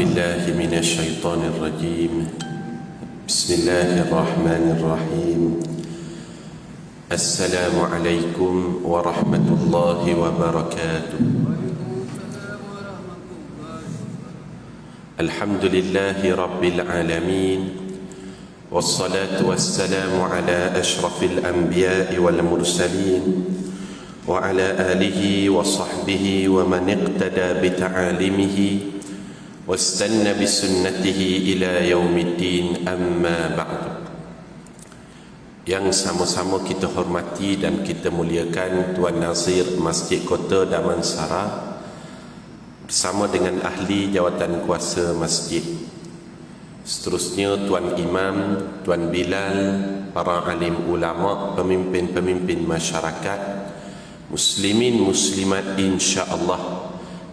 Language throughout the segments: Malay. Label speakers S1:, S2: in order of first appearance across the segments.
S1: بالله من الشيطان الرجيم. بسم الله الرحمن الرحيم. السلام عليكم ورحمة الله وبركاته. الحمد لله رب العالمين، والصلاة والسلام على أشرف الأنبياء والمرسلين وعلى آله وصحبه ومن اقتدى بتعاليمه واستنى بسنته إلى يوم الدين. أما بعد. Yang sama-sama kita hormati dan kita muliakan Tuan Nazir Masjid Kota Damansara bersama dengan ahli jawatan kuasa masjid, seterusnya Tuan Imam, Tuan Bilal, para alim ulama, pemimpin-pemimpin masyarakat, muslimin muslimat, insya-Allah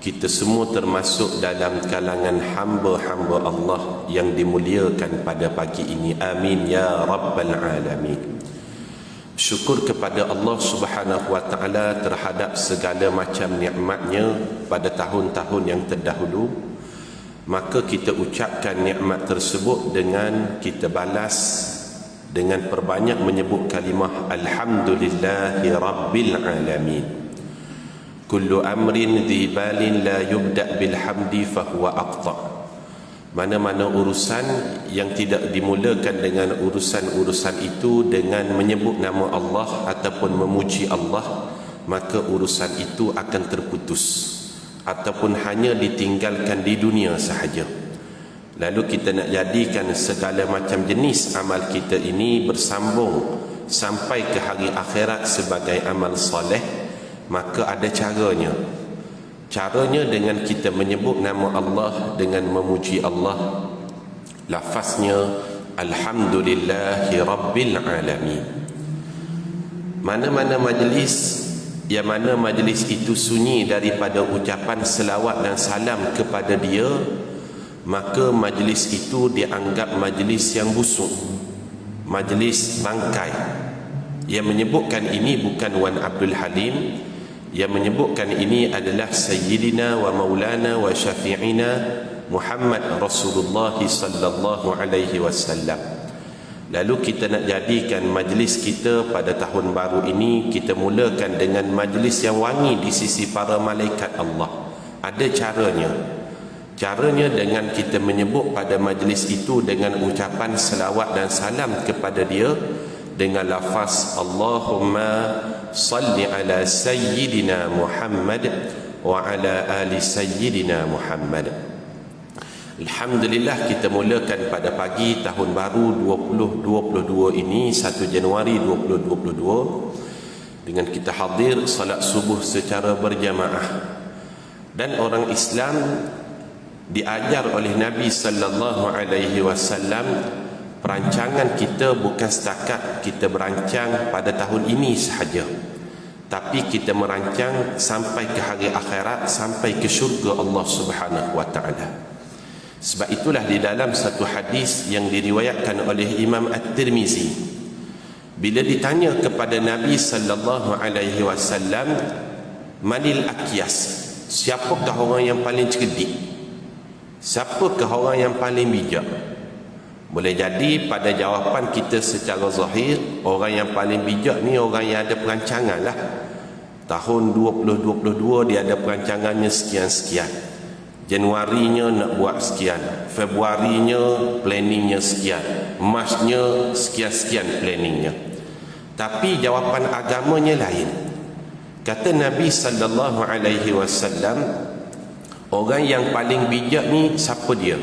S1: kita semua termasuk dalam kalangan hamba-hamba Allah yang dimuliakan pada pagi ini. Amin ya rabbal alamin. Syukur kepada Allah Subhanahu wa taala terhadap segala macam nikmatnya pada tahun-tahun yang terdahulu. Maka kita ucapkan nikmat tersebut dengan kita balas dengan perbanyak menyebut kalimah alhamdulillahi rabbil alamin. Kullu amrin dhi balin la yubda' bilhamdi fahuwa aqta'. Mana-mana urusan yang tidak dimulakan dengan urusan-urusan itu dengan menyebut nama Allah ataupun memuji Allah, maka urusan itu akan terputus ataupun hanya ditinggalkan di dunia sahaja. Lalu kita nak jadikan segala macam jenis amal kita ini bersambung sampai ke hari akhirat sebagai amal soleh, maka ada caranya. Caranya dengan kita menyebut nama Allah, dengan memuji Allah. Lafaznya alhamdulillahi rabbil alamin. Mana-mana majlis yang mana majlis itu sunyi daripada ucapan selawat dan salam kepada dia, maka majlis itu dianggap majlis yang busuk, majlis bangkai. Yang menyebutkan ini bukan Wan Abdul Halim, yang menyebutkan ini adalah Sayyidina wa Maulana wa Syafi'ina Muhammad Rasulullah sallallahu alaihi wasallam. Lalu kita nak jadikan majlis kita pada tahun baru ini, kita mulakan dengan majlis yang wangi di sisi para malaikat Allah. Ada caranya. Caranya dengan kita menyebut pada majlis itu dengan ucapan selawat dan salam kepada dia dengan lafaz Allahumma salli ala Sayyidina Muhammad wa ala ali Sayyidina Muhammad. Alhamdulillah, kita mulakan pada pagi tahun baru 2022 ini, 1 Januari 2022, dengan kita hadir salat subuh secara berjamaah. Dan orang Islam diajar oleh Nabi sallallahu alaihi wasallam, perancangan kita bukan setakat kita berancang pada tahun ini sahaja, tapi kita merancang sampai ke hari akhirat, sampai ke syurga Allah Subhanahu wa taala. Sebab itulah di dalam satu hadis yang diriwayatkan oleh Imam At-Tirmizi, bila ditanya kepada Nabi sallallahu alaihi wasallam, manil akyas, siapakah orang yang paling cerdik, siapakah orang yang paling bijak? Boleh jadi pada jawapan kita secara zahir, orang yang paling bijak ni orang yang ada perancangan lah. Tahun 2022 dia ada perancangannya sekian-sekian, Januarinya nak buat sekian, Februarinya planningnya sekian, Marsnya sekian-sekian planningnya. Tapi jawapan agamanya lain. Kata Nabi sallallahu alaihi wasallam, orang yang paling bijak ni siapa dia?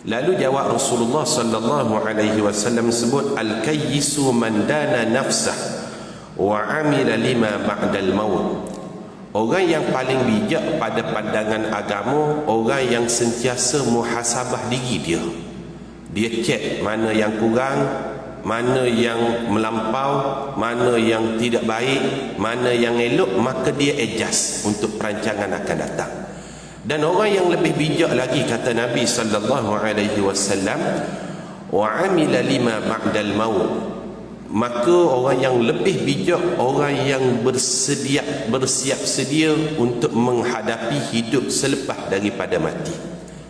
S1: Lalu jawab Rasulullah sallallahu alaihi wasallam sebut, al-kayyisu man dana nafsah wa amila lima ba'dal maut. Orang yang paling bijak pada pandangan agama, orang yang sentiasa muhasabah diri dia. Dia cek mana yang kurang, mana yang melampau, mana yang tidak baik, mana yang elok, maka dia adjust untuk perancangan akan datang. Dan orang yang lebih bijak lagi, kata Nabi sallallahu alaihi wasallam, wa amila lima ba'dal maut. Maka orang yang lebih bijak, orang yang bersiap sedia untuk menghadapi hidup selepas daripada mati.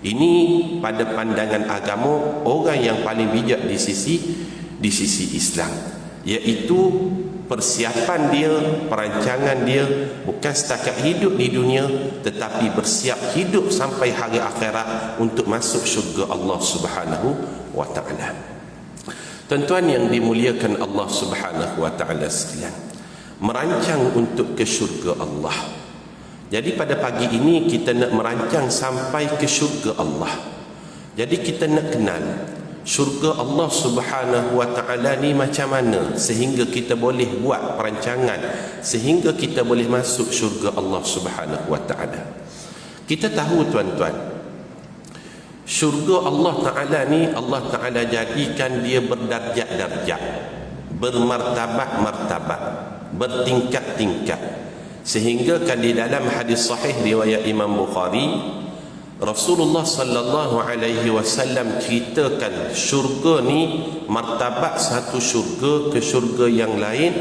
S1: Ini pada pandangan agama orang yang paling bijak di sisi Islam, iaitu persiapan dia, perancangan dia bukan setakat hidup di dunia, tetapi bersiap hidup sampai hari akhirat untuk masuk syurga Allah Subhanahu wa ta'ala. Tuan-tuan yang dimuliakan Allah Subhanahu wa ta'ala sekalian, merancang untuk ke syurga Allah. Jadi pada pagi ini kita nak merancang sampai ke syurga Allah. Jadi kita nak kenal syurga Allah Subhanahu wa ta'ala ni macam mana, sehingga kita boleh buat perancangan, sehingga kita boleh masuk syurga Allah Subhanahu wa ta'ala. Kita tahu tuan-tuan, syurga Allah Ta'ala ni Allah Ta'ala jadikan dia berdarjat-darjat, bermartabat-martabat, bertingkat-tingkat, sehingga kan di dalam hadis sahih riwayat Imam Bukhari, Rasulullah sallallahu alaihi wasallam ceritakan syurga ni, martabat satu syurga ke syurga yang lain,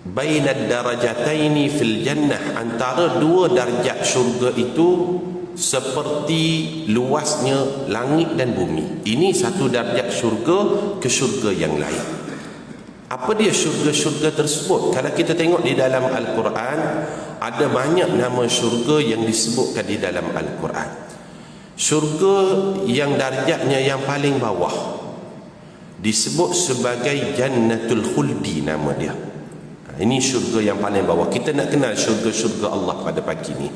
S1: bainad darajataini fil jannah, antara dua darjat syurga itu seperti luasnya langit dan bumi. Ini satu darjat syurga ke syurga yang lain. Apa dia syurga-syurga tersebut? Kalau kita tengok di dalam Al-Quran, ada banyak nama syurga yang disebutkan di dalam Al-Quran. Syurga yang darjatnya yang paling bawah disebut sebagai Jannatul Khuldi, nama dia. Ini syurga yang paling bawah. Kita nak kenal syurga-syurga Allah pada pagi ini.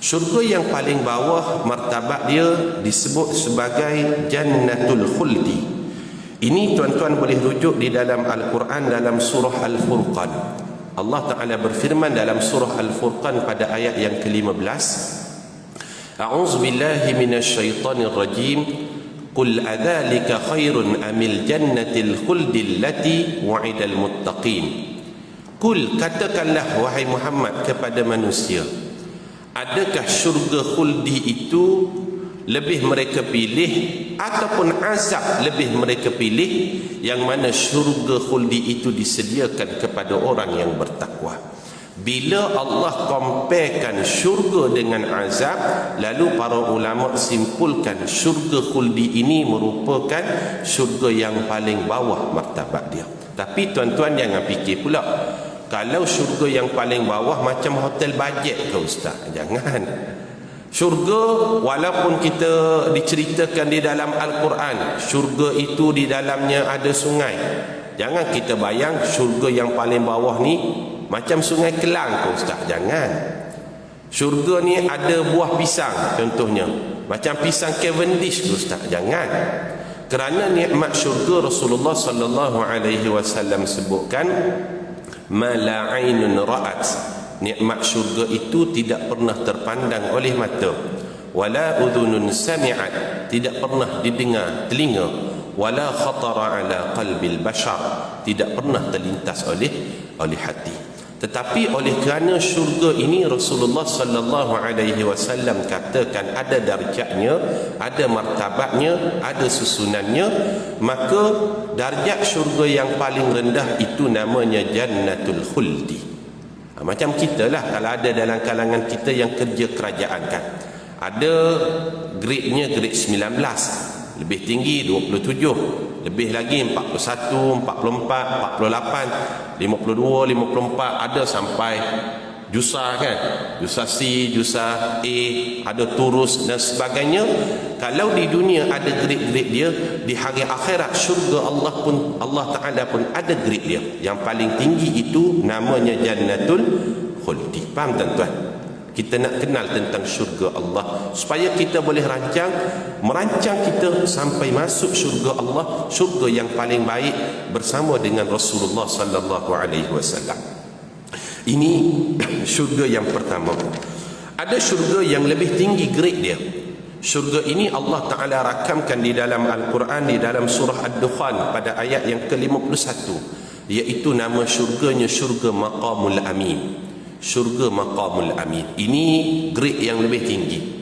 S1: Syurga yang paling bawah martabat dia disebut sebagai Jannatul Khuldi. Ini tuan-tuan boleh rujuk di dalam Al-Quran dalam surah Al-Furqan. Allah Ta'ala berfirman dalam surah Al-Furqan pada ayat yang ke-15, A'udzu billahi minasyaitonir rajim, Qul adzalika khairun amil jannatil khuldi allati wa'idal muttaqin. Qul, katakanlah wahai Muhammad kepada manusia, adakah syurga khuldi itu lebih mereka pilih ataupun azab lebih mereka pilih, yang mana syurga khuldi itu disediakan kepada orang yang bertakwa. Bila Allah comparekan syurga dengan azab, lalu para ulama simpulkan syurga khuldi ini merupakan syurga yang paling bawah martabat dia. Tapi tuan-tuan jangan fikir pula kalau syurga yang paling bawah macam hotel bajet ke ustaz. Jangan. Syurga walaupun kita diceritakan di dalam Al-Quran, syurga itu di dalamnya ada sungai. Jangan kita bayang syurga yang paling bawah ni macam sungai Kelang ke ustaz. Jangan. Syurga ni ada buah pisang contohnya, macam pisang Cavendish ke ustaz. Jangan. Kerana nikmat syurga Rasulullah sallallahu alaihi wasallam sebutkan, ma la ainun ra'at, nikmat syurga itu tidak pernah terpandang oleh mata, wala udhunun sami'at, tidak pernah didengar telinga, wala khatara ala qalbil bashar, tidak pernah terlintas oleh hati. Tetapi oleh kerana syurga ini Rasulullah sallallahu alaihi wasallam katakan ada darjatnya, ada martabatnya, ada susunannya, maka darjat syurga yang paling rendah itu namanya Jannatul Khuldi. Macam kita lah, kalau ada dalam kalangan kita yang kerja kerajaan kan, ada grade-nya grade 19, lebih tinggi 27, lebih lagi 41, 44, 48, 52, 54, ada sampai jusa kan, jusa C, jusa A, ada turus dan sebagainya. Kalau di dunia ada grade-grade dia, di hari akhirat syurga Allah Ta'ala pun ada grade dia. Yang paling tinggi itu namanya Jannatul Khuldi. Faham tuan-tuan? Kita nak kenal tentang syurga Allah supaya kita boleh merancang kita sampai masuk syurga Allah, syurga yang paling baik bersama dengan Rasulullah sallallahu alaihi wasallam. Ini syurga yang pertama. Ada syurga yang lebih tinggi grade dia. Syurga ini Allah Ta'ala rakamkan di dalam Al-Quran, di dalam surah Ad-Dukhan pada ayat yang ke-51, iaitu nama syurganya syurga Maqamul Amin. Syurga Maqamul Amin. Ini grade yang lebih tinggi.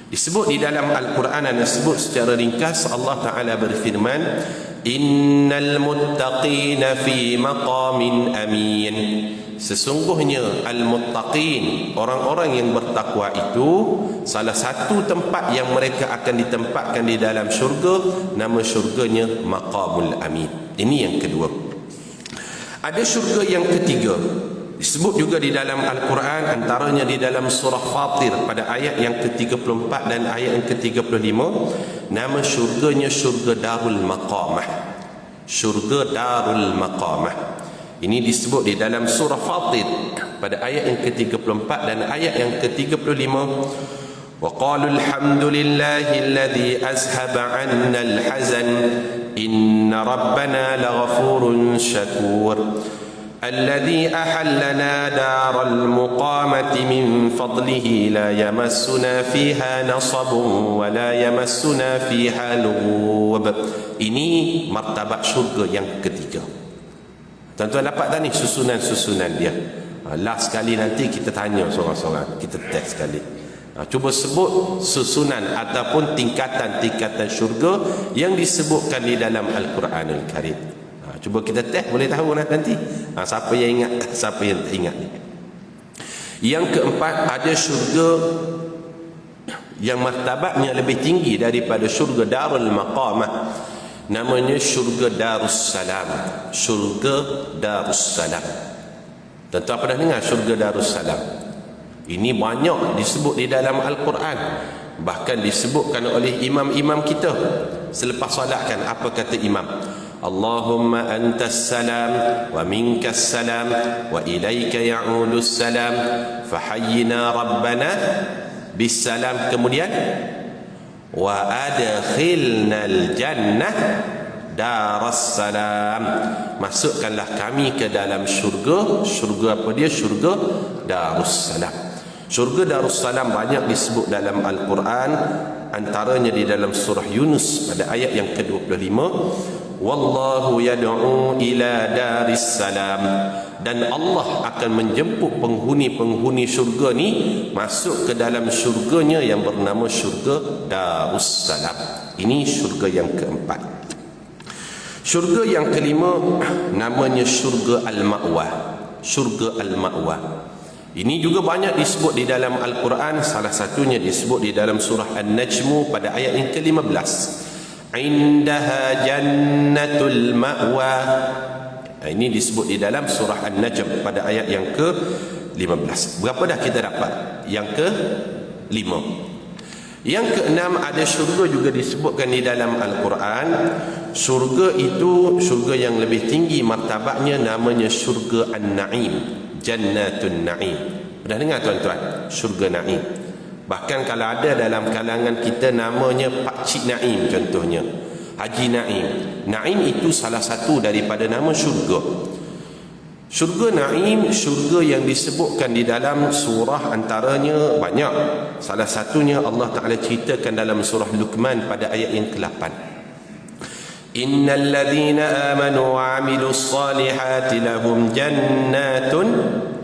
S1: Disebut di dalam Al-Quran dan disebut secara ringkas, Allah Ta'ala berfirman, Innal muttaqina fi maqamin amin. sesungguhnya al-muttaqin, orang-orang yang bertakwa itu, salah satu tempat yang mereka akan ditempatkan di dalam syurga, nama syurganya maqamul amin. Ini yang kedua. Ada syurga yang ketiga, disebut juga di dalam Al-Quran, antaranya di dalam surah Fatir pada ayat yang ke-34 dan ayat yang ke-35. Nama syurganya syurga Darul Maqamah. Syurga Darul Maqamah ini disebut di dalam surah Fatir pada ayat yang ke-34 dan ayat yang ke-35. Wa qalu alhamdulillahi alladhi azhaba 'anna al-hazan inna rabbana laghafurun syakur الذي أحلنا دار المقامة من فضله لا يمسنا فيها نصب ولا يمسنا فيها لغوب. Ini martabat syurga yang ketiga. Tuan-tuan dapat tak ni susunan-susunan dia? Last sekali nanti kita tanya seorang-seorang, kita test sekali. Cuba sebut susunan ataupun tingkatan-tingkatan syurga yang disebutkan di dalam Al-Quranul Karim. Cuba kita test, boleh tahu nanti siapa yang ingat, siapa yang tak ingat. Yang keempat, ada syurga yang martabatnya lebih tinggi daripada syurga Darul Maqamah. Namanya syurga Darussalam. Syurga Darussalam. Tentu apa dah dengar syurga Darussalam? Ini banyak disebut di dalam Al-Quran, bahkan disebutkan oleh imam-imam kita. Selepas solat kan, apa kata imam? Allahumma antas salam wa minkas salam wa ilaika ya'udus salam fahayyina rabbana bis salam. Kemudian wa adkhilnal jannah daras salam, masukkanlah kami ke dalam syurga. Syurga apa dia? Syurga Darussalam. Syurga Darussalam banyak disebut dalam Al-Quran, antaranya di dalam surah Yunus pada ayat yang ke-25. Wallahu yad'u ila daris salam, dan Allah akan menjemput penghuni-penghuni syurga ni masuk ke dalam syurganya yang bernama syurga Darussalam. Ini syurga yang keempat. Syurga yang kelima namanya syurga Al-Ma'wa. Syurga Al-Ma'wa ini juga banyak disebut di dalam Al-Quran. Salah satunya disebut di dalam surah An-Najmu pada ayat yang ke-15. Indaha jannatul ma'wa. Ini disebut di dalam surah An-Najm pada ayat yang ke-15. Berapa dah kita dapat? Yang ke-5. Yang ke-6, ada syurga juga disebutkan di dalam Al-Quran. Syurga itu syurga yang lebih tinggi martabatnya, namanya syurga An-Na'im. Jannatun Na'im. Pernah dengar tuan-tuan? Syurga Na'im. Bahkan kalau ada dalam kalangan kita namanya Pak Cik Naim, contohnya Haji Naim. Naim itu salah satu daripada nama syurga. Syurga Naim, syurga yang disebutkan di dalam surah antaranya banyak. Salah satunya Allah Ta'ala ceritakan dalam surah Luqman pada ayat yang ke-8. Innal ladhina amanu wa amilus salihati lahum jannatun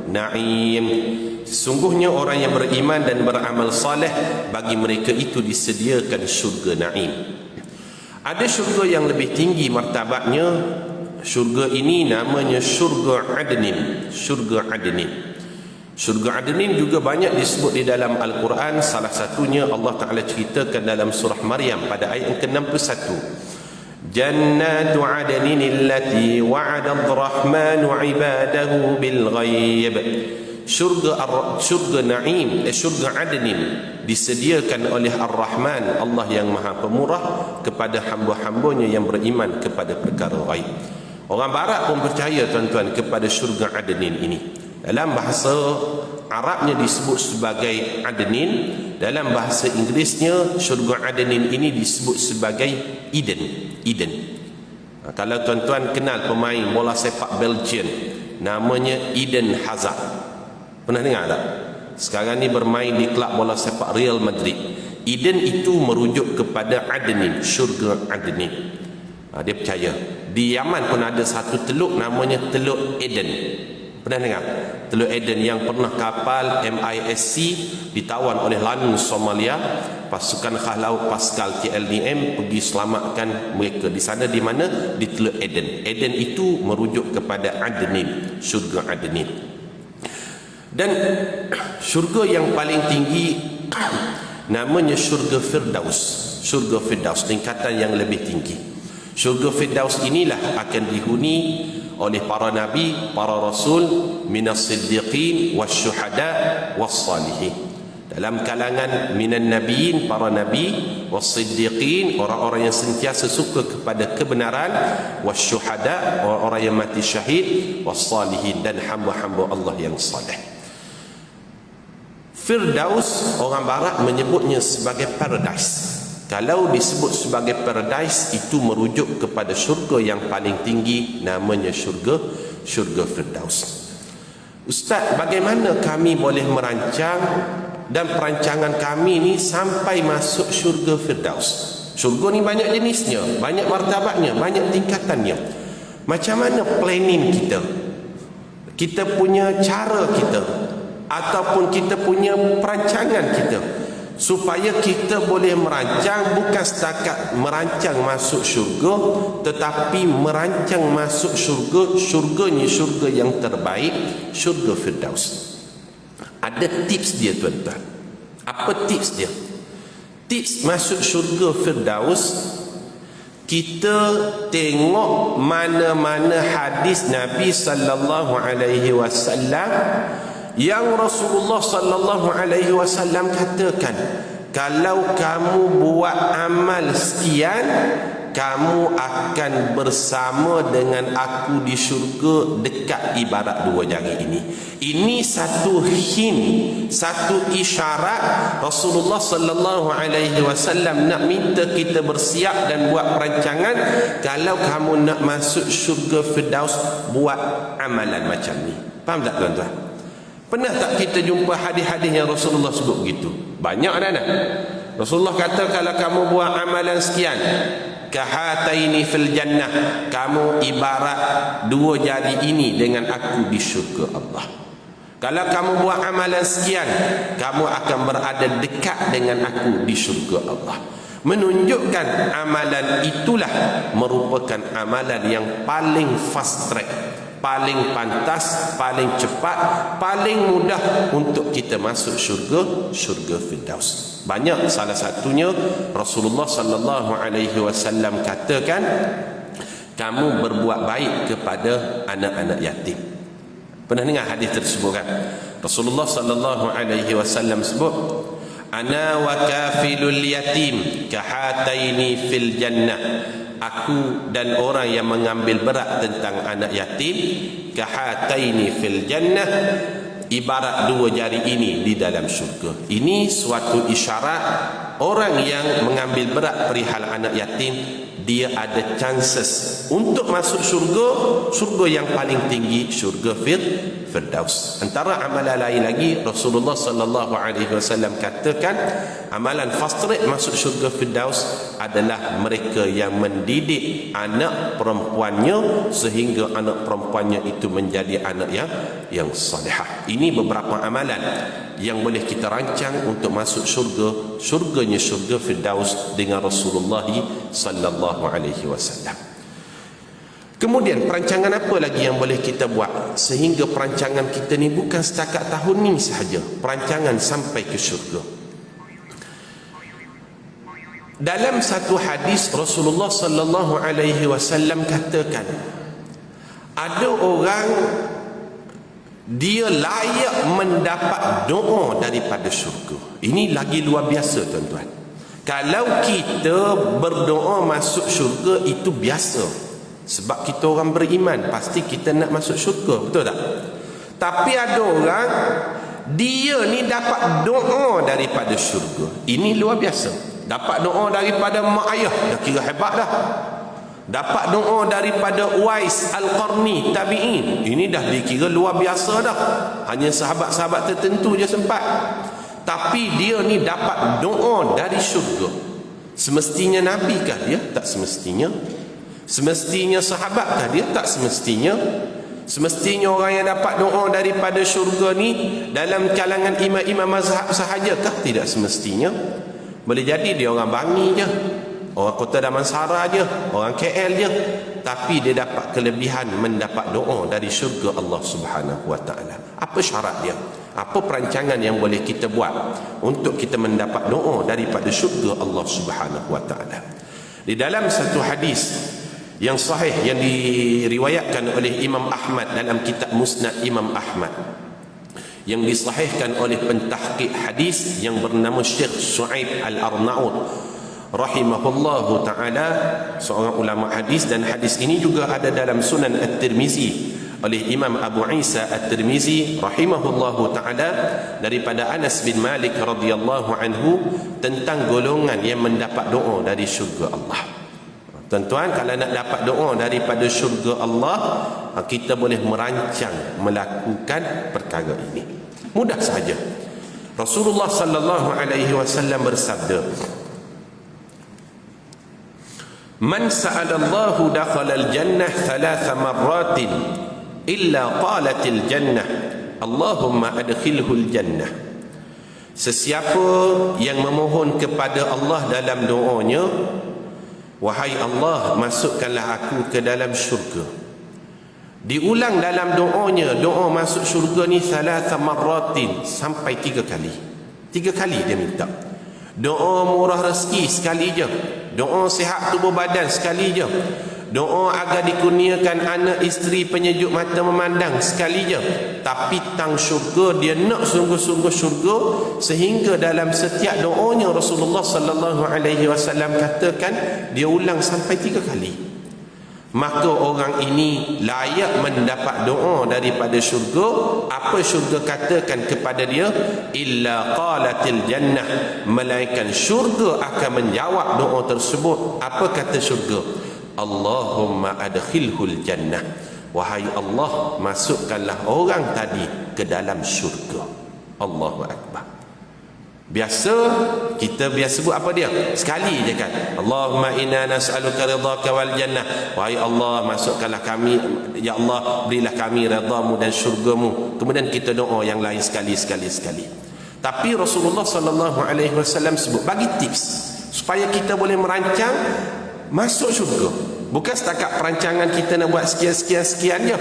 S1: na'im. Sesungguhnya orang yang beriman dan beramal saleh, bagi mereka itu disediakan syurga Na'im. Ada syurga yang lebih tinggi martabatnya. Syurga ini namanya syurga Adnin. Syurga Adnin. Syurga Adnin juga banyak disebut di dalam Al-Quran. Salah satunya Allah Ta'ala ceritakan dalam surah Maryam pada ayat ke-61. Jannatu adnin allati wa'ada ar-rahmanu ibadahu bil ghaib. Syurga Na'im, syurga Adnin disediakan oleh Ar-Rahman, Allah yang Maha Pemurah, kepada hamba-hambanya yang beriman kepada perkara ghaib. Orang barat pun percaya tuan-tuan kepada syurga Adnin ini. Dalam bahasa Arabnya disebut sebagai Adnin, dalam bahasa Inggerisnya syurga Adnin ini disebut sebagai Eden. Eden. Kalau tuan-tuan kenal pemain bola sepak Belgian namanya Eden Hazard, pernah dengar tak? Sekarang ni bermain di kelab bola sepak Real Madrid. Eden itu merujuk kepada Adnin, syurga Adnin. Dia percaya. Di Yaman pun ada satu teluk namanya Teluk Eden. Pernah dengar? Teluk Eden yang pernah kapal MISC ditawan oleh Lanun Somalia, pasukan khas laut Pascal TLDM pergi selamatkan mereka di sana. Di mana? Di Teluk Eden. Eden itu merujuk kepada Adnin, syurga Adnin. Dan syurga yang paling tinggi namanya syurga Firdaus. Syurga Firdaus, tingkatan yang lebih tinggi. Syurga Firdaus inilah akan dihuni oleh para nabi, para rasul, minas siddiqin wasyuhada wassalihin. Dalam kalangan minan nabiyin, para nabi, wassiddiqin, orang-orang yang sentiasa suka kepada kebenaran, wasyuhada, orang-orang yang mati syahid, wassalihin, dan hamba-hamba Allah yang saleh. Firdaus, orang barat menyebutnya sebagai paradise. Kalau disebut sebagai paradise, itu merujuk kepada syurga yang paling tinggi, namanya syurga Firdaus. Ustaz, bagaimana kami boleh merancang dan perancangan kami ni sampai masuk syurga Firdaus? Syurga ni banyak jenisnya, banyak martabatnya, banyak tingkatannya. Macam mana planning kita? Kita punya cara kita, ataupun kita punya perancangan kita, supaya kita boleh merancang, bukan setakat merancang masuk syurga, tetapi merancang masuk syurga, syurganya syurga yang terbaik, syurga Firdaus. Ada tips dia, tuan-tuan. Apa tips dia? Tips masuk syurga Firdaus, kita tengok mana-mana hadis Nabi sallallahu alaihi wasallam yang Rasulullah sallallahu alaihi wasallam katakan, kalau kamu buat amal sekian, kamu akan bersama dengan aku di syurga dekat ibarat dua jari ini. Ini satu hint, satu isyarat Rasulullah sallallahu alaihi wasallam nak minta kita bersiap dan buat perancangan. Kalau kamu nak masuk syurga Firdaus, buat amalan macam ni. Faham tak, tuan-tuan? Pernah tak kita jumpa hadis-hadis yang Rasulullah sebut begitu? Banyak dah. Rasulullah kata, kalau kamu buat amalan sekian, kahataini fil jannah, kamu ibarat dua jari ini dengan aku di syurga Allah. Kalau kamu buat amalan sekian, kamu akan berada dekat dengan aku di syurga Allah. Menunjukkan amalan itulah merupakan amalan yang paling fast track, paling pantas, paling cepat, paling mudah untuk kita masuk syurga Firdaus. Banyak, salah satunya Rasulullah sallallahu alaihi wasallam katakan, kamu berbuat baik kepada anak-anak yatim. Pernah dengar hadis tersebut kan? Rasulullah sallallahu alaihi wasallam sebut, ana wa kafilul yatim kahataini fil jannah. Aku dan orang yang mengambil berat tentang anak yatim, kahataini fil jannah, ibarat dua jari ini di dalam syurga. Ini suatu isyarat orang yang mengambil berat perihal anak yatim, dia ada chances untuk masuk syurga yang paling tinggi, syurga Firdaus. Antara amalan lain lagi, Rasulullah sallallahu alaihi wasallam katakan, amalan fast track masuk syurga Firdaus adalah mereka yang mendidik anak perempuannya sehingga anak perempuannya itu menjadi anak yang salihah. Ini beberapa amalan yang boleh kita rancang untuk masuk syurganya syurga Firdaus dengan Rasulullah sallallahu alaihi wasallam. Kemudian perancangan apa lagi yang boleh kita buat sehingga perancangan kita ni bukan setakat tahun ni sahaja, perancangan sampai ke syurga. Dalam satu hadis Rasulullah sallallahu alaihi wasallam katakan, ada orang dia layak mendapat doa daripada syurga. Ini lagi luar biasa, tuan-tuan. Kalau kita berdoa masuk syurga itu biasa, sebab kita orang beriman, pasti kita nak masuk syurga, betul tak? Tapi ada orang, dia ni dapat doa daripada syurga. Ini luar biasa. Dapat doa daripada mak ayah, dah kira hebat dah. Dapat doa daripada Uwais Al-Qarni, tabi'in, ini dah dikira luar biasa dah. Hanya sahabat-sahabat tertentu je sempat. Tapi dia ni dapat doa dari syurga. Semestinya Nabi kah dia? Tak semestinya. Semestinya sahabat kah dia? Tak semestinya. Semestinya orang yang dapat doa daripada syurga ni dalam kalangan imam-imam mazhab sahajakah? Tidak semestinya. Boleh jadi dia orang bangi je. orang kota Damansara je, orang KL je, tapi dia dapat kelebihan mendapat doa dari syurga Allah Subhanahu wa taala. Apa syarat dia? Apa perancangan yang boleh kita buat untuk kita mendapat doa daripada syurga Allah Subhanahu wa taala? Di dalam satu hadis yang sahih yang diriwayatkan oleh Imam Ahmad dalam kitab Musnad Imam Ahmad, yang disahihkan oleh pentahqiq hadis yang bernama Syekh Shu'aib Al-Arnaud rahimahullahu ta'ala, seorang ulama hadis, dan hadis ini juga ada dalam Sunan At-Tirmizi oleh Imam Abu Isa At-Tirmizi rahimahullahu ta'ala daripada Anas bin Malik radhiyallahu anhu tentang golongan yang mendapat doa dari syurga Allah. Tuan-tuan, kalau nak dapat doa daripada syurga Allah, kita boleh merancang melakukan perkara ini. Mudah saja. Rasulullah sallallahu alaihi wasallam bersabda, "Man sa'ala Allah dakhala al-jannah thalatha marratin illa qalatil jannah Allahumma adkhilhu al-jannah." Sesiapa yang memohon kepada Allah dalam doanya, "Wahai Allah, masukkanlah aku ke dalam syurga." Diulang dalam doanya, doa masuk syurga ni thalatha marratin, sampai 3 kali. 3 kali dia minta. Doa murah rezeki sekali je, doa sihat tubuh badan sekali je, doa agar dikurniakan anak isteri penyejuk mata memandang sekali je. Tapi tang syurga dia nak sungguh-sungguh syurga, sehingga dalam setiap doanya Rasulullah sallallahu alaihi wasallam katakan dia ulang sampai 3 kali. Maka orang ini layak mendapat doa daripada syurga. Apa syurga katakan kepada dia? Illa qalatil jannah, melainkan syurga akan menjawab doa tersebut. Apa kata syurga? Allahumma adkhilhul jannah. Wahai Allah, masukkanlah orang tadi ke dalam syurga. Allahu akbar. Biasa kita biasa sebut apa dia? Sekali je kan. Allahumma inna nas'aluka ridhaka wal jannah. Wahai Allah, masukkanlah kami, ya Allah, berilah kami redha-Mu dan syurga-Mu. Kemudian kita doa yang lain sekali. Tapi Rasulullah sallallahu alaihi wasallam sebut, bagi tips supaya kita boleh merancang masuk syurga. Bukan setakat perancangan kita nak buat sekian je,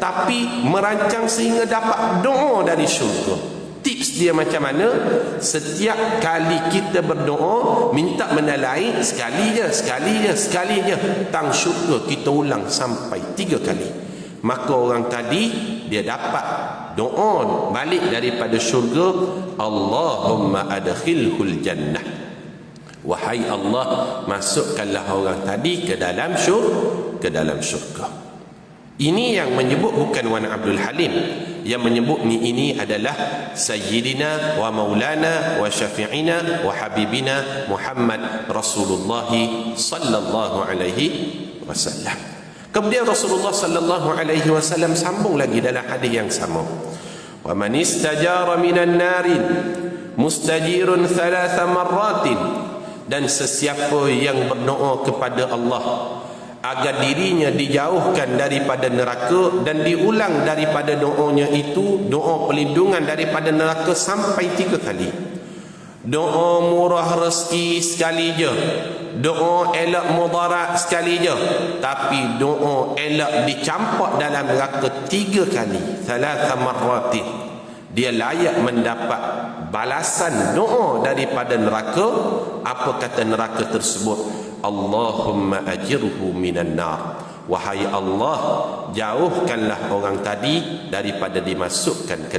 S1: tapi merancang sehingga dapat doa dari syurga. Tips dia macam mana? Setiap kali kita berdoa, minta benda lain, sekali je, tang syurga kita ulang sampai 3 kali. Maka orang tadi dia dapat doa balik daripada syurga, Allahumma adkhilhul jannah. Wahai Allah, masukkanlah orang tadi ke dalam syurga. Ini yang menyebut bukan Wan Abdul Halim. Yang menyebut ini adalah Sayyidina wa Maulana wa Syafi'ina wa Habibina Muhammad Rasulullah sallallahu alaihi wasallam. Kemudian Rasulullah sallallahu alaihi wasallam sambung lagi dalam hadis yang sama. Wa man istajara minan narin mustajirun thalatha marratin. Dan sesiapa yang berdoa kepada Allah agar dirinya dijauhkan daripada neraka, dan diulang daripada doanya itu, doa perlindungan daripada neraka sampai 3 kali. Doa murah rezeki sekali je, doa elak mudarat sekali je, tapi doa elak dicampak dalam neraka 3 kali, thalatha marratin. Dia layak mendapat balasan doa daripada neraka. Apa kata neraka tersebut? Allahumma ajirhu minan nar. Wahai Allah, jauhkanlah orang tadi daripada dimasukkan ke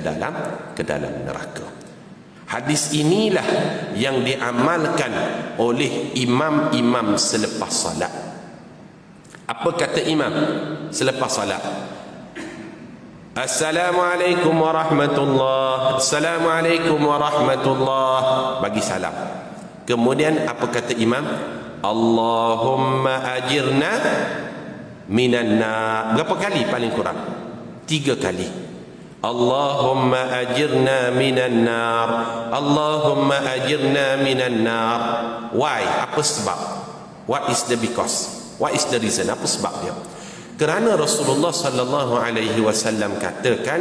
S1: dalam neraka. Hadis inilah yang diamalkan oleh imam-imam selepas salat. Apa kata imam selepas salat? Assalamualaikum warahmatullahi, Assalamualaikum warahmatullahi, bagi salam. Kemudian apa kata imam? Allahumma ajirna minan nar. Berapa kali paling kurang? 3 kali. Allahumma ajirna minan nar, Allahumma ajirna minan nar. Why? Apa sebab? What is the because? What is the reason? Apa sebab dia? Kerana Rasulullah sallallahu alaihi wasallam katakan,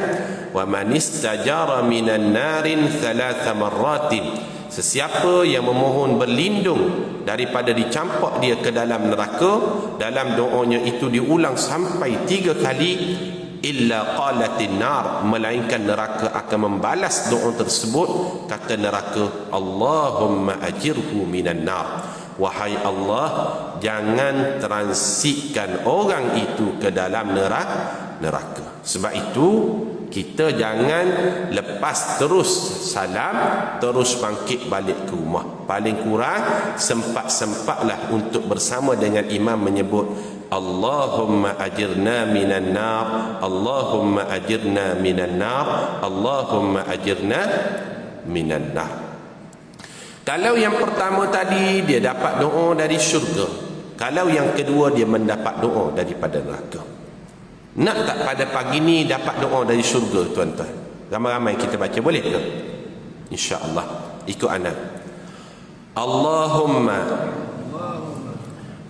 S1: wa man istajara minan narin thalatha marratin. Sesiapa yang memohon berlindung daripada dicampak dia ke dalam neraka, dalam doanya itu diulang sampai 3 kali, illa qalatin nar, melainkan neraka akan membalas doa tersebut. Kata neraka, Allahumma ajirhu minan nar, wahai Allah, jangan transitkan orang itu ke dalam neraka. Sebab itu kita jangan lepas terus salam terus bangkit balik ke rumah. Paling kurang sempat-sempatlah untuk bersama dengan imam menyebut Allahumma ajirna minan nar, Allahumma ajirna minan nar, Allahumma ajirna minan nar. Kalau yang pertama tadi dia dapat doa dari syurga, kalau yang kedua dia mendapat doa daripada neraka. Nak tak pada pagi ni dapat doa dari syurga, tuan-tuan? Ramai-ramai kita baca, boleh ke? InsyaAllah. Ikut ana. Allahumma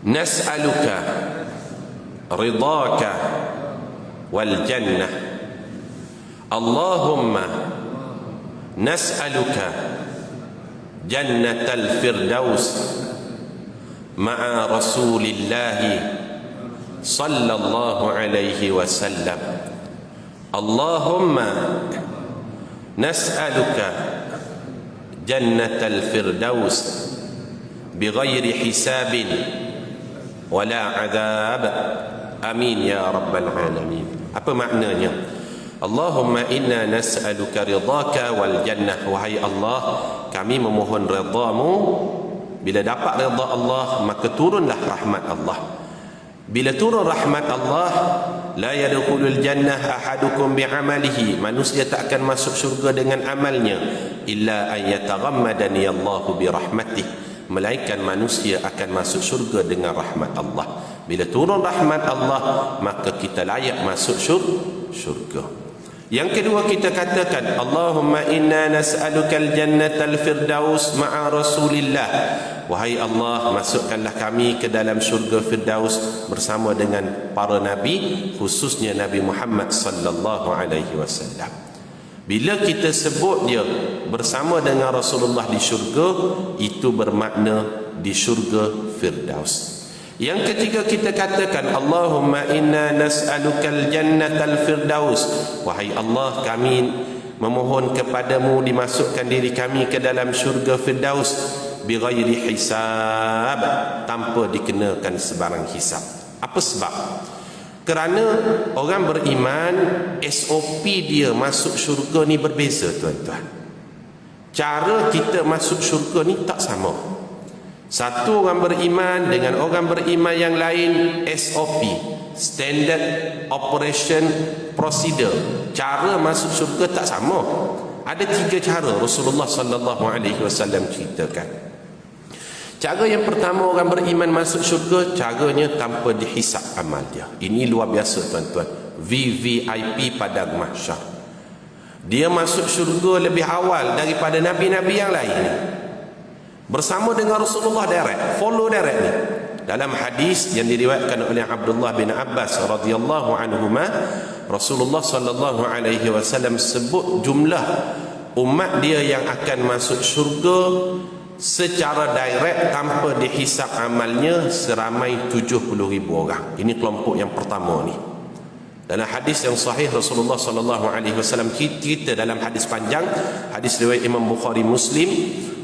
S1: nas'aluka ridaka wal jannah. Allahumma nas'aluka jannatal firdaus ma'a rasulillahi sallallahu alaihi wasallam. Allahumma nas'aluka jannatal firdaus bighairi hisabin wala adab. Amin ya rabbal alamin. Apa maknanya? Allahumma inna nas'aluka ridhaka wal jannah. Wahai Allah, kami memohon redha-Mu. Bila dapat redha Allah, maka turunlah rahmat Allah. Bila turun rahmat Allah, la yadkhulul jannah ahadukum bi'amalihi, manusia tak akan masuk syurga dengan amalnya, illa an yataghammadani Allahu bi rahmatih, melainkan manusia akan masuk syurga dengan rahmat Allah. Bila turun rahmat Allah, maka kita layak masuk syurga. Yang kedua kita katakan Allahumma inna nas'alukal jannatal firdaus ma'a rasulillah. Wahai Allah, masukkanlah kami ke dalam syurga firdaus bersama dengan para nabi, khususnya Nabi Muhammad sallallahu alaihi wasallam. Bila kita sebut dia bersama dengan Rasulullah di syurga, itu bermakna di syurga firdaus. Yang ketiga kita katakan Allahumma inna nas'alukal jannatal firdaus. Wahai Allah, kami memohon kepadamu dimasukkan diri kami ke dalam syurga firdaus bighairi hisab, tanpa dikenakan sebarang hisab. Apa sebab? Kerana orang beriman SOP dia masuk syurga ni berbeza, tuan-tuan. Cara kita masuk syurga ni tak sama. Satu orang beriman dengan orang beriman yang lain, SOP, Standard Operation Procedure, cara masuk syurga tak sama. Ada 3 cara Rasulullah sallallahu alaihi wasallam ceritakan. Cara yang pertama, orang beriman masuk syurga, caranya tanpa dihisap amal dia. Ini luar biasa, tuan-tuan. VVIP padang mahsyar. Dia masuk syurga lebih awal daripada nabi-nabi yang lain. Bersama dengan Rasulullah direct, follow direct ni. Dalam hadis yang diriwayatkan oleh Abdullah bin Abbas radhiyallahu anhuma, Rasulullah sallallahu alaihi wasallam sebut jumlah umat dia yang akan masuk syurga secara direct tanpa dihisap amalnya seramai 70,000 orang. Ini kelompok yang pertama ni. Dalam hadis yang sahih Rasulullah sallallahu alaihi wasallam cerita dalam hadis panjang, hadis riwayat Imam Bukhari Muslim,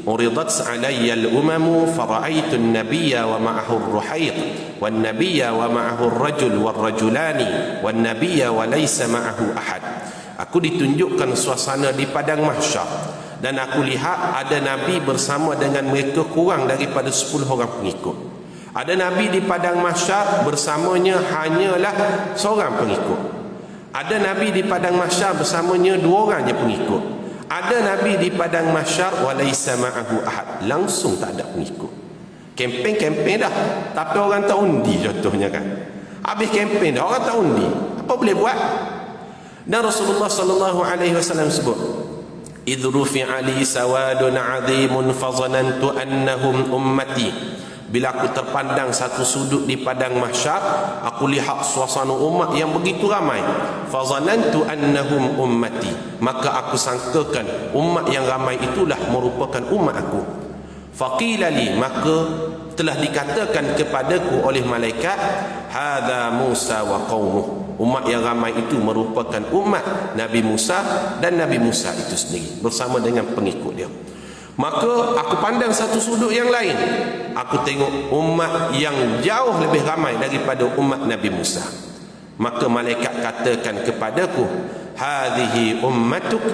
S1: uridat alayya al-umamu fara'aitu an-nabiyya wa ma'ahu ar-ruhayt wan nabiyya wa ma'ahu ar-rajul war-rajulani wan nabiyya wa laysa ma'ahu ahad. Aku ditunjukkan suasana di padang mahsyar dan aku lihat ada nabi bersama dengan mereka kurang daripada 10 orang pengikut. Ada nabi di padang mahsyar bersamanya hanyalah seorang pengikut. Ada nabi di padang mahsyar bersamanya 2 orang je pengikut. Ada nabi di padang mahsyar walaysa ma'ahu ahad, langsung tak ada pengikut. Kempen dah, tapi orang tak undi contohnya kan. Habis kempen dah, orang tak undi. Apa boleh buat? Dan Rasulullah sallallahu alaihi wasallam sebut, idh rufi'a li sawadun 'azimun fa zanantu annahum ummati Bila aku terpandang satu sudut di padang mahsyar, aku lihat suasana umat yang begitu ramai. Fazanantu annahum ummati, maka aku sangkakan umat yang ramai itulah merupakan umat aku. Faqila li, maka telah dikatakan kepadaku oleh malaikat, hadza Musa wa qaumuh, umat yang ramai itu merupakan umat Nabi Musa dan Nabi Musa itu sendiri bersama dengan pengikut dia. Maka aku pandang satu sudut yang lain, aku tengok umat yang jauh lebih ramai daripada umat Nabi Musa. Maka malaikat katakan kepadaku, hadhihi ummatuk,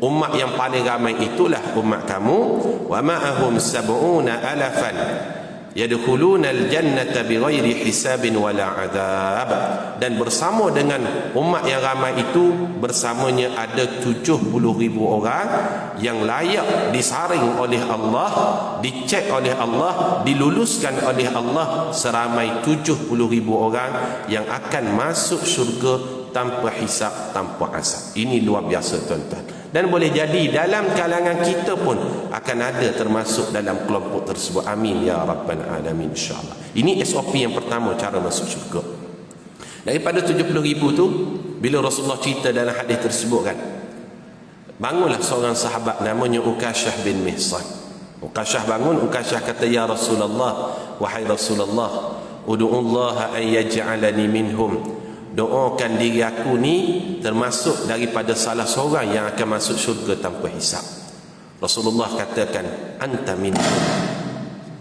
S1: umat yang paling ramai itulah umat kamu. Wa ma'ahum sab'una alafan yadkhuluna al-jannata bighairi hisabin wala adab, dan bersama dengan umat yang ramai itu bersamanya ada 70,000 orang yang layak disaring oleh Allah, dicek oleh Allah, diluluskan oleh Allah, seramai 70,000 orang yang akan masuk syurga tanpa hisab, tanpa azab. Ini luar biasa tuan-tuan. Dan boleh jadi dalam kalangan kita pun akan ada termasuk dalam kelompok tersebut. Amin ya rabbal alamin, insyaAllah. Ini SOP yang pertama, cara masuk syurga. Daripada 70,000 tu, bila Rasulullah cerita dalam hadis tersebut kan, bangunlah seorang sahabat namanya Ukasyah bin Mihsan. Ukasyah bangun, Ukasyah kata, ya Rasulullah, wahai Rasulullah, udu'ullaha an yaj'alani minhum, doakan diri aku ni termasuk daripada salah seorang yang akan masuk syurga tanpa hisab. Rasulullah katakan, anta minhum,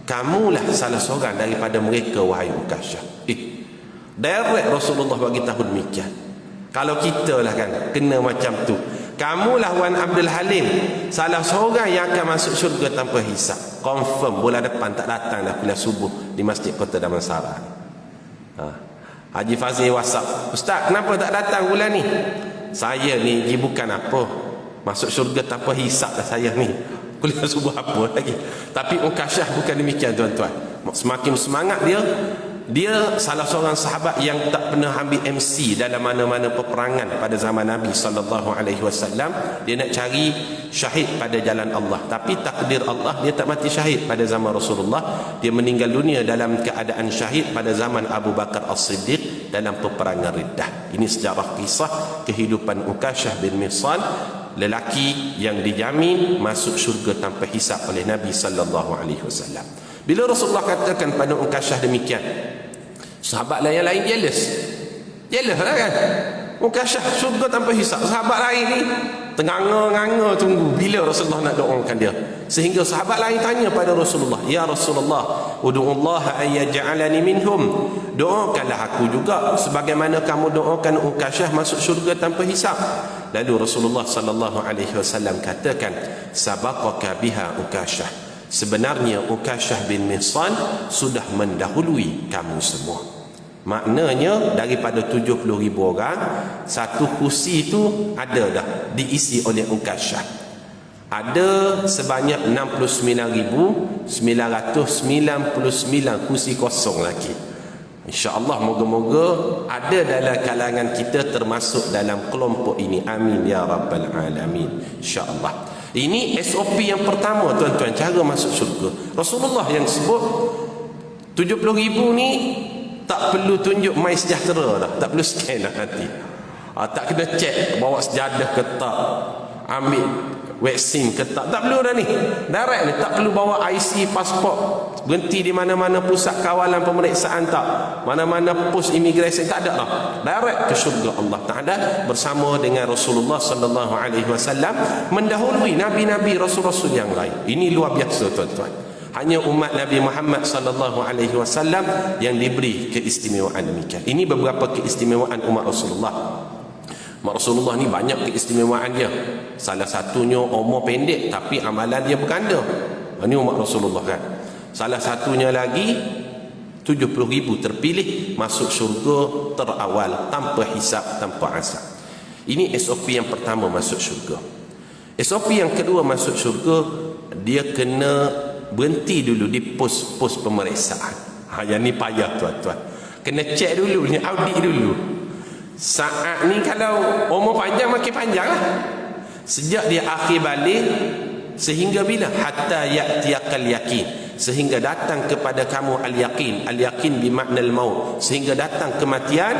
S1: kamulah salah seorang daripada mereka wahai Ukasyah. Direct Rasulullah bagi tahu demikian. Kalau kita lah kan kena macam tu, kamulah Wan Abdul Halim salah seorang yang akan masuk syurga tanpa hisab. Confirm bulan depan tak datang dah kuliah subuh di Masjid Kota Damansara. Haji Fazil WhatsApp, Ustaz kenapa tak datang bulan ni? Saya ni bukan apa, masuk syurga tanpa hisab dah saya ni, kuliah subuh apa lagi. Tapi Ukasyah bukan demikian tuan-tuan. Semakin semangat dia salah seorang sahabat yang tak pernah ambil MC dalam mana-mana peperangan pada zaman Nabi SAW. Dia nak cari syahid pada jalan Allah, tapi takdir Allah dia tak mati syahid pada zaman Rasulullah. Dia meninggal dunia dalam keadaan syahid pada zaman Abu Bakar As-Siddiq dalam peperangan Riddah. Ini sejarah kisah kehidupan Ukasyah bin Mihsan, lelaki yang dijamin masuk syurga tanpa hisab oleh Nabi SAW. Bila Rasulullah katakan pada Ukasyah demikian, sahabat yang lain jealous lah kan. Ukasyah syurga tanpa hisab, sahabat lain ni tenganga-nganga tunggu bila Rasulullah nak doakan dia. Sehingga sahabat lain tanya pada Rasulullah, ya Rasulullah, udu'ullaha an yaj'alani minhum, doakanlah aku juga sebagaimana kamu doakan Ukasyah masuk syurga tanpa hisab. Lalu Rasulullah SAW katakan, sabaqaka biha Ukasyah, sebenarnya Ukasyah bin Mihsan sudah mendahului kamu semua. Maknanya daripada 70,000 orang, satu kursi itu ada dah diisi oleh Ukasyah. Ada sebanyak 69,999 kursi kosong lagi. InsyaAllah moga-moga ada dalam kalangan kita termasuk dalam kelompok ini. Amin ya rabbal alamin, insyaAllah. Ini SOP yang pertama tuan-tuan, cara masuk syurga. Rasulullah yang sebut 70,000 ni tak perlu tunjuk My Sejahtera dah, tak perlu scan dah nanti. Tak kena cek bawa sejadah ke tak, ambil vaksin ke tak perlu dah ni. Direct ni, tak perlu bawa IC, pasport, berhenti di mana-mana pusat kawalan pemeriksaan tak, mana-mana pos imigresen, tak ada dah. Direct ke syurga Allah Ta'ala bersama dengan Rasulullah SAW, mendahului nabi-nabi, rasul-rasul yang lain. Ini luar biasa tuan-tuan. Hanya umat Nabi Muhammad SAW yang diberi keistimewaan demikian. Ini beberapa keistimewaan umat Rasulullah. Umat Rasulullah ni banyak keistimewaan dia. Salah satunya umur pendek tapi amalan dia berganda. Ini umat Rasulullah kan. Salah satunya lagi 70,000 terpilih masuk syurga terawal tanpa hisab, tanpa azab. Ini SOP yang pertama masuk syurga. SOP yang kedua masuk syurga, dia kena berhenti dulu di pos-pos pemeriksaan. Yang ni payah tuan-tuan. Kena cek dulu, ni audit dulu. Saat ni kalau umur panjang makin panjang lah. Sejak dia akhir balik sehingga bila? Hatta ya'tiyakal yakin, sehingga datang kepada kamu al-yaqin. Al-yaqin bermakna al-maut, sehingga datang kematian.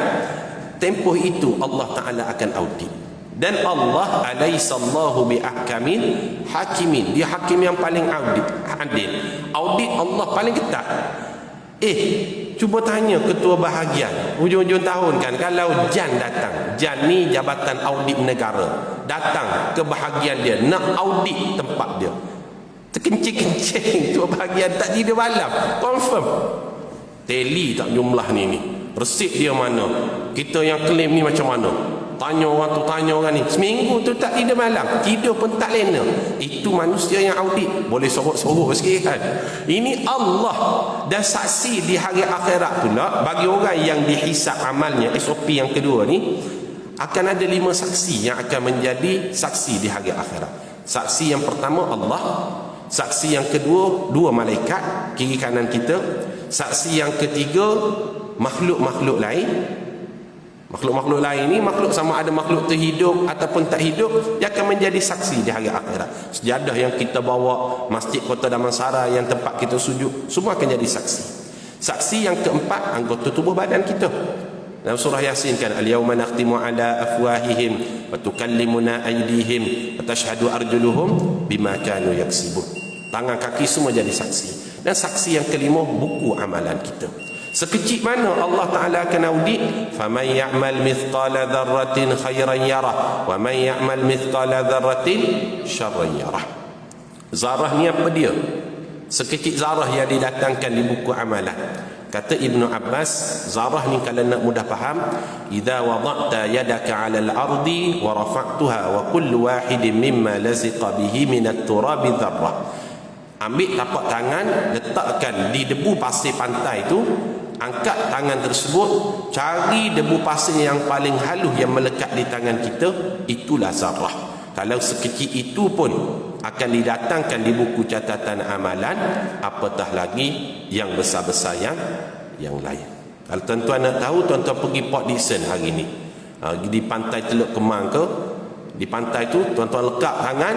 S1: Tempoh itu Allah Ta'ala akan audit. Dan Allah alaihissallahu biahkamil hakimin. Dia hakim yang paling adil. Audit Allah paling ketat. Cuba tanya ketua bahagian hujung-hujung tahun kan, kalau Jan datang, Jan ni jabatan audit negara, datang ke bahagian dia nak audit tempat dia, terkencing-kencing ketua bahagian tak tidur malam, confirm teli tak jumlah ni resit dia mana, kita yang claim ni macam mana, tanya orang tu, tanya orang ni, seminggu tu tak tidur malam, tidur pun tak lena. Itu manusia yang audit. Boleh sorok-sorok sikit kan. Ini Allah. Dan saksi di hari akhirat pula, bagi orang yang dihisap amalnya, SOP yang kedua ni, akan ada 5 saksi yang akan menjadi saksi di hari akhirat. Saksi yang pertama Allah, saksi yang kedua 2 malaikat kiri kanan kita, saksi yang ketiga makhluk-makhluk lain. Makhluk-makhluk lain ni, makhluk sama ada makhluk terhidup ataupun tak hidup, dia akan menjadi saksi di hari akhirat. Sejadah yang kita bawa, masjid Kota Damansara yang tempat kita sujud, semua akan jadi saksi. Saksi yang keempat, anggota tubuh badan kita. Dalam surah Yasin kan, al-yawma nakhtimu ala afwahihim wa tukallimuna aydihim wa tashhadu arjuluhum bima kanu yaksibun. Tangan kaki semua jadi saksi. Dan saksi yang kelima, buku amalan kita. Sekecil mana Allah Ta'ala akan audit. faman ya'mal mithqala dzarratin khairan yarah wa man ya'mal mithqala dzarratin syarran yarah. Zarah ni apa dia? Sekecil zarah yang didatangkan di buku amalan. Kata Ibnu Abbas, zarah ni kalau nak mudah faham, idza wada'ta yadaka 'ala al-ardi wa rafa'tuha wa kullu wahidin mimma laziqa bihi min at-turabi dzarrah. Ambil tapak tangan, letakkan di debu pasir pantai tu, angkat tangan tersebut, cari debu pasir yang paling halus yang melekat di tangan kita, itulah zarah. Kalau sekecil itu pun akan didatangkan di buku catatan amalan, apatah lagi yang besar-besar yang lain. Kalau tuan-tuan nak tahu, tuan-tuan pergi Port Dickson hari ni, di pantai Teluk Kemang ke, di pantai tu tuan-tuan lekat tangan,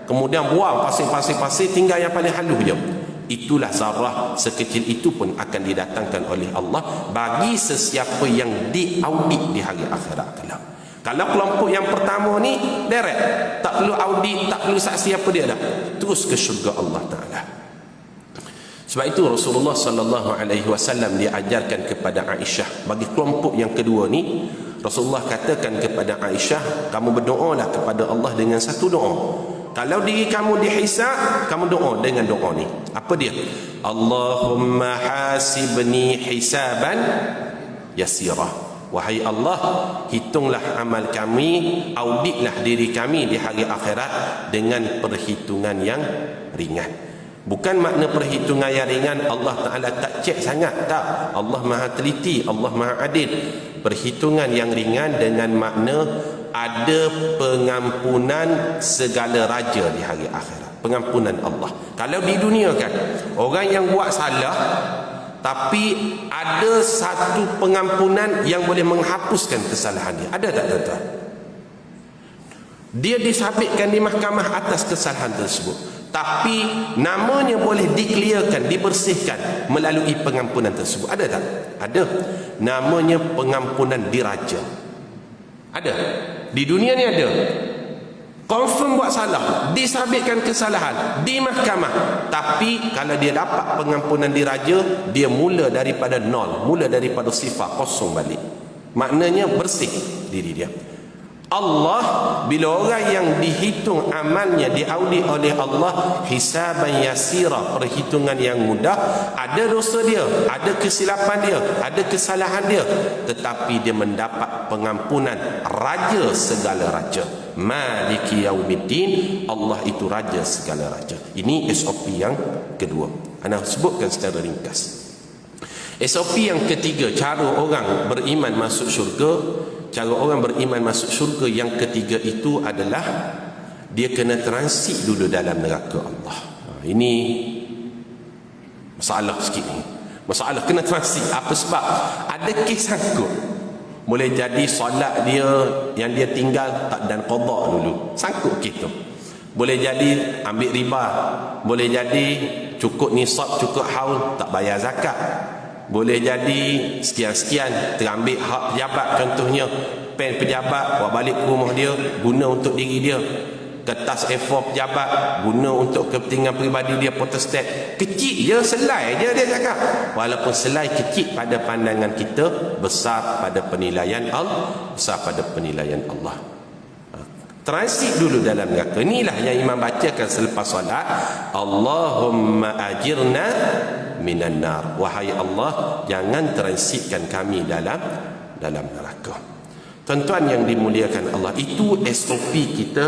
S1: kemudian buang pasir-pasir, tinggal yang paling halus je. Itulah zarah. Sekecil itu pun akan didatangkan oleh Allah bagi sesiapa yang diaudit di hari akhirat kelak. Kalau kelompok yang pertama ni direct, tak perlu audit, tak perlu saksi apa dia dah, terus ke syurga Allah Ta'ala. Sebab itu Rasulullah sallallahu alaihi wasallam diajarkan kepada Aisyah. Bagi kelompok yang kedua ni, Rasulullah katakan kepada Aisyah, kamu berdoalah kepada Allah dengan satu doa. Kalau diri kamu dihisab, kamu doa dengan doa ni. Apa dia? Allahumma hasibni hisaban yasira. Wahai Allah, hitunglah amal kami, auditlah diri kami di hari akhirat dengan perhitungan yang ringan. Bukan makna perhitungan yang ringan Allah Ta'ala tak cek sangat, tak. Allah Maha teliti, Allah Maha adil. Perhitungan yang ringan dengan makna ada pengampunan segala raja di hari akhirat. Pengampunan Allah. Kalau di dunia kan, orang yang buat salah, tapi ada satu pengampunan yang boleh menghapuskan kesalahan dia. Ada tak tuan-tuan? Dia disabitkan di mahkamah atas kesalahan tersebut, tapi namanya boleh dikliarkan, dibersihkan melalui pengampunan tersebut. Ada tak? Ada. Namanya pengampunan diraja. Ada. Di dunia ni ada. Confirm buat salah, disabitkan kesalahan di mahkamah, tapi kalau dia dapat pengampunan diraja, dia mula daripada nol, mula daripada sifar, kosong balik. Maknanya bersih diri dia. Allah, bila orang yang dihitung amalnya, diaudit oleh Allah hisaban yasira, perhitungan yang mudah, ada dosa dia, ada kesilapan dia, ada kesalahan dia, tetapi dia mendapat pengampunan raja segala raja. Maliki yaumiddin, Allah itu raja segala raja. Ini SOP yang kedua. Ana sebutkan secara ringkas. SOP yang ketiga, cara orang beriman masuk syurga. Cara orang beriman masuk syurga yang ketiga itu adalah dia kena transit dulu dalam neraka Allah. Ini masalah sikit ni. Masalah kena transit. Apa sebab? Ada kes sangkut. Boleh jadi solat dia yang dia tinggal tak dan qada dulu, sangkut kes tu. Boleh jadi ambil riba, boleh jadi cukup nisab, cukup haul, tak bayar zakat. Boleh jadi sekian-sekian, terambil hak pejabat contohnya, pen pejabat bawa balik ke rumah dia, guna untuk diri dia. Kertas A4 pejabat guna untuk kepentingan peribadi dia, photostat. Kecil je, selai je dia cakap. Walaupun selai kecil pada pandangan kita, besar pada penilaian Allah, besar pada penilaian Allah. Transit dulu dalam neraka. Inilah yang imam bacakan selepas solat. Allahumma ajirna minan nar. Wahai Allah, jangan transitkan kami dalam neraka. Tuan-tuan yang dimuliakan Allah, itu SOP kita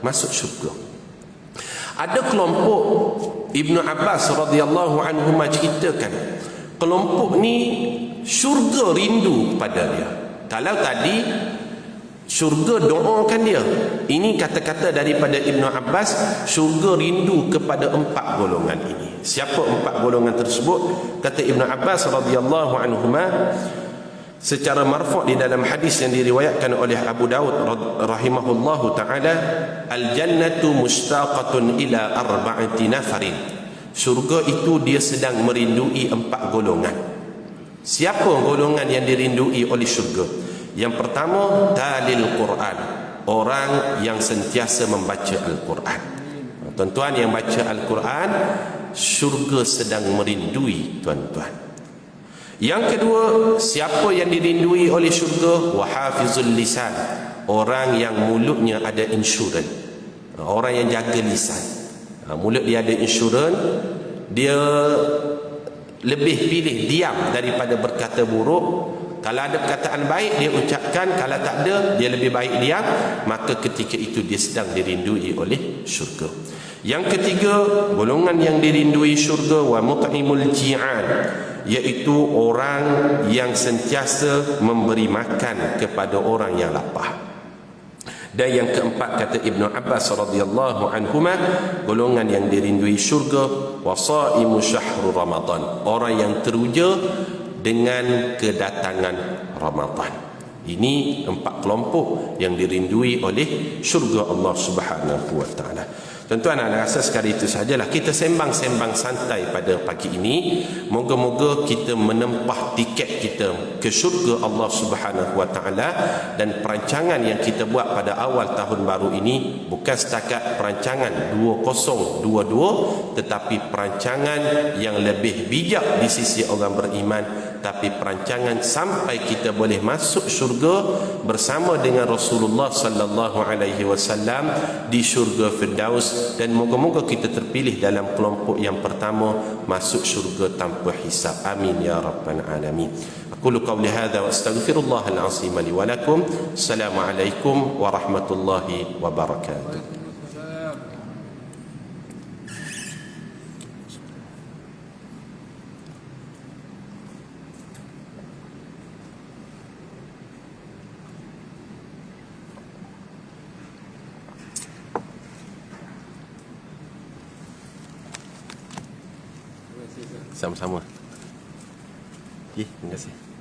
S1: masuk syurga. Ada kelompok, Ibnu Abbas radhiyallahu anhu ceritakan, kelompok ni syurga rindu kepada dia. Kalau tadi syurga doakan dia, ini kata-kata daripada Ibnu Abbas, syurga rindu kepada 4 golongan ini. Siapa 4 golongan tersebut? Kata Ibnu Abbas radhiyallahu anhuma secara marfu' di dalam hadis yang diriwayatkan oleh Abu Daud rahimahullahu taala, al-jannatu mushtaqatun ila 4 nafarin. Syurga itu dia sedang merindui 4 golongan. Siapa golongan yang dirindui oleh syurga? Yang pertama, talil Quran, orang yang sentiasa membaca Al-Quran. Tuan-tuan yang baca Al-Quran, syurga sedang merindui tuan-tuan. Yang kedua, siapa yang dirindui oleh syurga? Wahafizul lisan, orang yang mulutnya ada insurans, orang yang jaga lisan. Mulut dia ada insurans, dia lebih pilih diam daripada berkata buruk. Kalau ada perkataan baik dia ucapkan, kalau tak ada dia lebih baik diam. Maka ketika itu dia sedang dirindui oleh syurga. Yang ketiga, golongan yang dirindui syurga, wa mut'imul ji'an, iaitu orang yang sentiasa memberi makan kepada orang yang lapar. Dan yang keempat, kata Ibnu Abbas radhiyallahu anhuma, golongan yang dirindui syurga, wasaimu syahrul Ramadan, orang yang teruja dengan kedatangan Ramadan. Ini 4 kelompok yang dirindui oleh syurga Allah Subhanahu wa taala. Tuan-tuan, saya rasa sekali itu sajalah kita sembang-sembang santai pada pagi ini. Moga-moga kita menempah tiket kita ke syurga Allah Subhanahu wa taala, dan perancangan yang kita buat pada awal tahun baru ini bukan setakat perancangan 2022, tetapi perancangan yang lebih bijak di sisi orang beriman, tapi perancangan sampai kita boleh masuk syurga bersama dengan Rasulullah sallallahu alaihi wasallam di syurga Firdaus. Dan moga-moga kita terpilih dalam kelompok yang pertama masuk syurga tanpa hisab. Amin ya rabbal alamin. Aqulu qawli hadza wa astaghfirullahal azim li wa lakum. Assalamualaikum warahmatullahi wabarakatuh. Sama-sama. Terima kasih.